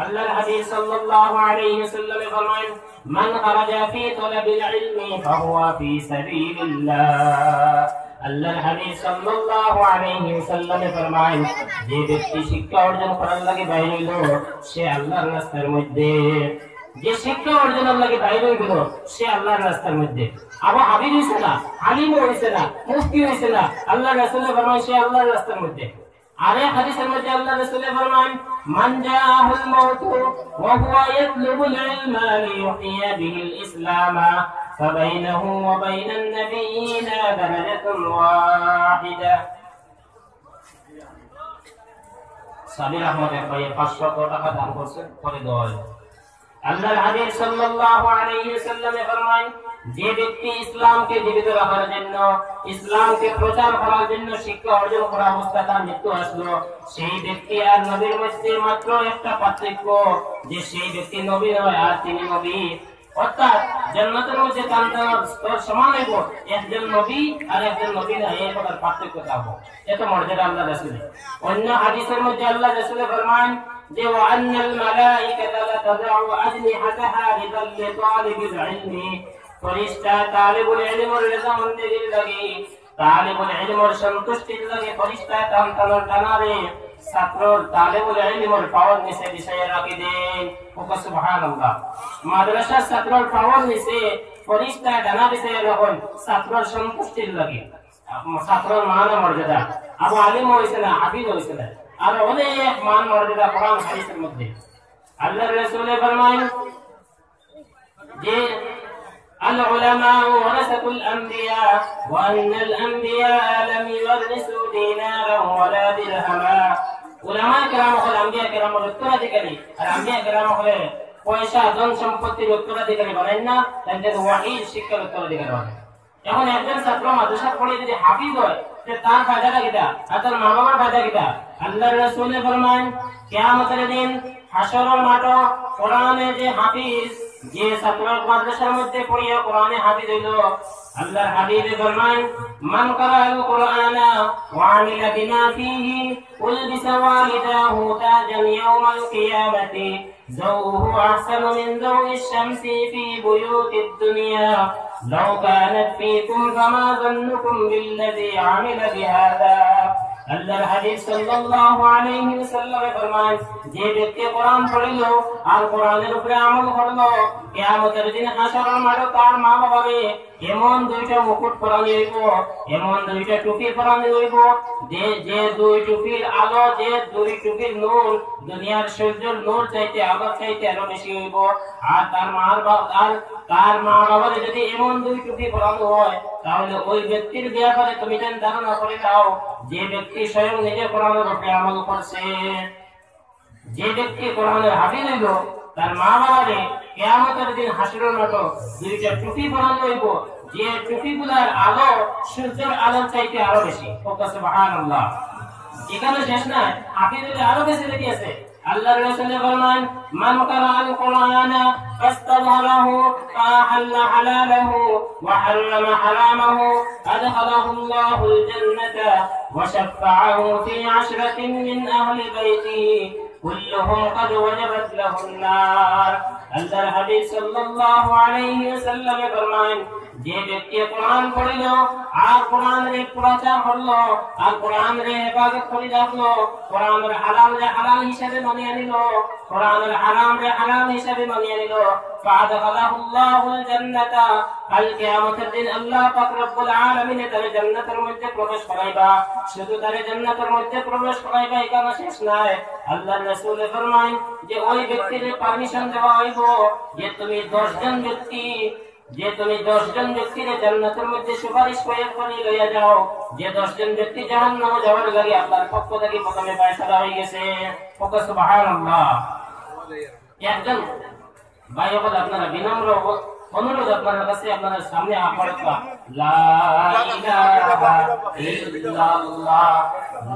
আল্লাহর হাবিব সাল্লাল্লাহু আলাইহি ওয়াসাল্লাম ফরমান মান খারাজা ফি তালাবিল ইলমি ফাহুয়া ফি সাবিলিল্লাহ। আল্লাহর হাবিব সাল্লাল্লাহু আলাইহি ওয়াসাল্লাম ফরমান যে ব্যক্তি শিক্ষা অর্জন করার লাগি বাইরে হইল সে আল্লাহর রাস্তার মধ্যে, যে শিক্ষা অর্জনের লাগে বাইরে হইল সে আল্লাহর রাস্তার মধ্যে। আবু হাবিব হইছে না, আলিম হইছে না, মুফতি হইছে না, আল্লাহর রাসূল ফরমান সে আল্লাহর রাস্তার মধ্যে। আরে হাদিসের মধ্যে আল্লাহর রাসূল ফরমান মান জাআহুল মাউত ওয়া হুয়া ইয়াতলুবুল ইলমা লিয়ুহইয়া বিহিল ইসলামা ফাবাইনাহু ওয়া বাইনান নাবিয়িনা দারাজাতুন ওয়াহিদা। সাবির আহমদের ভাই 500 টাকা দান করছেন, পরে দেওয়া হবে। আল্লাহর হাবিব সাল্লাল্লাহু আলাইহি ওয়াসাল্লাম ফরমান যে ব্যক্তি ইসলামকে জীবিত রাখার জন্য, ইসলামকে প্রচার করার জন্য শিক্ষা অর্জন করা অবস্থায় তার মৃত্যু আসলো, সেই ব্যক্তি আর নবীর মধ্যে মাত্র একটা পার্থক্য, যে সেই ব্যক্তি নবী নয় আর তিনি নবী। অর্থাৎ জান্নাতের মধ্যে তার স্তর সমান হইব, একজন নবী আর একজন নবী না, এই কথার পার্থক্য থাকবো। এত মর্যাদা আল্লাহ রাসূলের। অন্য হাদিসের মধ্যে আল্লাহ রাসূল ফরমান যে ওয়ান্নাল মালাইকাতা লা তাদউ আজনিহাতাহা লিযাল্লি তালিবিল ইলমি, ফেরেশতা তালিবুল ইলমের রেজামন্দির লাগি, তালিবুল ইলমের সন্তুষ্টির লাগি ফেরেশতা তানতানোর টানারে ছাত্র তালিবুল ইলমের পাওয়ার নিচে বিষয় রাখি দেন। সুবহানাল্লাহ। মাদ্রাসার ছাত্রর পাওয়ার নিচে ফেরেশতা টানা বিষয় রাখেন ছাত্রর সন্তুষ্টির লাগি, ছাত্রর মান মর্যাদা। আবু আলিম হইছে না, হাফিজ হইছে না, আর অনেক মান মর্যাদা কোরআন হাদিসের মধ্যে। আল্লাহর রাসূল ফরমান যে আল উলামা ওয়ারাসাতুল আমবিয়া ওয়া আন্নাল আমবিয়া লাম ইওয়ারিসু দিনারা ওয়ালা দিরহামা। উলামা কেরাম হল আম্বিয়া কেরামের উত্তরাধিকারী, আর আম্বিয়া কেরাম হলে পয়সা ধন সম্পত্তির উত্তরাধিকারী বানায় না, তাদের ওয়াহির শিক্ষার উত্তরাধিকারী বানায়। এখন একজন ছাত্র মাদ্রাসা পড়ে যদি হাফিজ হয় তার ফায়দাটা কিটা আর তার মা বাবার ফায়দা কিটা? আল্লাহর রাসূল ফরমান কিয়ামতের দিন হাশরের মাঠে কোরআনে যে হাফিজ, যে ছাত্র মাদ্রাসার মধ্যে পড়িয়া কোরআনে হাফিজ হইল, আল্লাহর হাবিব ফরমান মান কারাল কুরআনা ওয়া আমিলা বিমা ফীহি উলবিসা ওয়ালিদাহু তাজান ইয়াউমাল কিয়ামাতি যাওহু আহসানু মিন যাওইশ শামসি ফী বুয়ুতিদ দুনিয়া লাউ কানাত ফীকুম ফামা যান্নুকুম বিল্লাযী আমিলা বিহাযা। আল্লাহর হাবিব সাল্লাল্লাহু আলাইহি ওয়াসাল্লাম ফরমান যে ব্যক্তি কোরআন পড়িল আর কোরআনের উপরে আমল করলো, কিয়ামতের দিন হাশরের মাঠে তার মা বাবাকে এমন দুইটা মুকুট পরানো হইব, এমন দুইটা টুপি পরানো হইব, যে দুই টুপির আলো, যে দুই টুপির নূর দুনিয়ার সূর্যের নূর চাইতে আলো চাইতে আরো বেশি হইব। আর তার মা বাবার যদি এমন দুই টুপি পরানো হয়, তাহলে ওই ব্যক্তির ব্যাপারে তুমি যেন ধারণা করে দাও যে ব্যক্তি স্বয়ং নিজে কোরআনের উপরে আমল করছে, যে ব্যক্তি কোরআনের হাফিজ হইল তার মা বাবারে কিয়ামতের দিন হাশরের মাঠে দুইটা টুপি পরানো হইব, যে টুপিগুলার আলো সূর্যের আলোর চাইতে আরো বেশি। সুবহানাল্লাহ। এখানে শেষ না, হাফিজের আরো বেশি লেগে আছে। আল্লাহর রাসূল ফরমান মান কারাআল কুরআনা ফাস্তাযহারাহু ফাহাল্লা হালালাহু ওয়া হারামা হারামাহু আদখালাহু আল্লাহুল জান্নাতা ওয়া শাফাআহু ফি 'আশরাতিন মিন আহলি বাইতিহি কুল্লুহুম ক্বাদ ওয়াজাবাত লাহুন নার। আল্লাহর হাবিব সাল্লাল্লাহু আলাইহি ওয়াসাল্লাম ফরমান যে ব্যক্তি কোরআন পড়িল আর কোরআনের প্রচার করলো আর কোরআনের হেফাজত করে রাখলো, কোরআনের হালালকে হালাল হিসেবে মানিয়ে নিল, কোরআনের হারামকে হারাম হিসেবে মানিয়ে নিল, ফাআদখালাহুল্লাহুল জান্নাতা, কাল কিয়ামতের দিন আল্লাহ পাক রব্বুল আলামিন তার জান্নাতের মধ্যে প্রবেশ করাইবা। শুধু তার জান্নাতের মধ্যে প্রবেশ করাইবা এখানে শেষ নয়, আল্লাহর রাসূল ফরমান যে ওই ব্যক্তির পারমিশন দেওয়া হইব যে তুমি 10 জন ব্যক্তির জান্নাতের মধ্যে সুপারিশ করে লইয়া যাও, যে 10 জন ব্যক্তি জাহান্নামে যাওয়ার লাগি আল্লাহর পক্ষ থেকে প্রথমে ফয়সালা হয়ে গেছে। সুবহানাল্লাহ। একজন ভাই বল আপনারা বিনম্র অনুরোধ আপনার কাছে আপনাদের সামনে আপনারা লা ইলাহা ইল্লাল্লাহ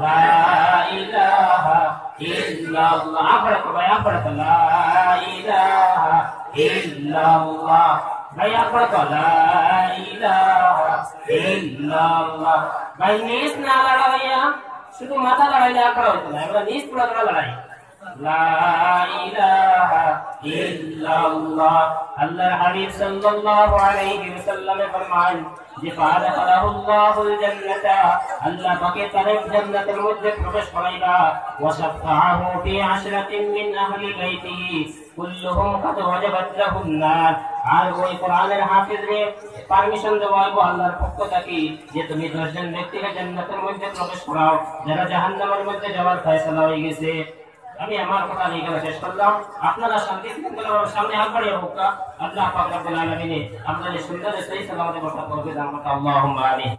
লা ইলাহা ইল্লাল্লাহ আপনারা লা ইলাহা ইল্লাল্লাহ ভাই আপনারা লা ইলাহা ইল্লাল্লাহ। ভাই নিজ না লড়াইয়া শুধু মাথা লড়াইলে আপনারা হতো না, আমরা নিজ পুরো লড়াই লা ইলাহা ইল্লাল্লাহ। আল্লাহর হাবিব সাল্লাল্লাহু আলাইহি ওয়াসাল্লাম ফরমান যে ফাদাখালাহুল্লাহুল জান্নাতা, আল্লাহ পাকে তারে জান্নাতের মধ্যে প্রবেশ করাইবা। ওয়া শাফাআহু ফি আশরাতিন মিন আহলি বাইতিহি কুল্লুহুম কাদ ওয়াজাবাত লাহুন নার। আর ওই কোরআনের হাফেজরে পারমিশন দেওয়া হবে আল্লাহর পক্ষ থেকে যে তুমি 10 জন ব্যক্তিকে জান্নাতের মধ্যে প্রবেশ করাও যারা জাহান্নামের মধ্যে যাওয়ার ফয়সালা হয়ে গেছে। আমি আমার কথা এখানে শেষ করলাম। আপনারা শান্তি শৃঙ্খলার সামনে হাত বাড়িয়ে হোক। আল্লাহ পাক রব্বুল আলামিন আপনাদের সুন্দর সহি সালামতে বর্ষা করবে। আল্লাহুম্মা আমিন।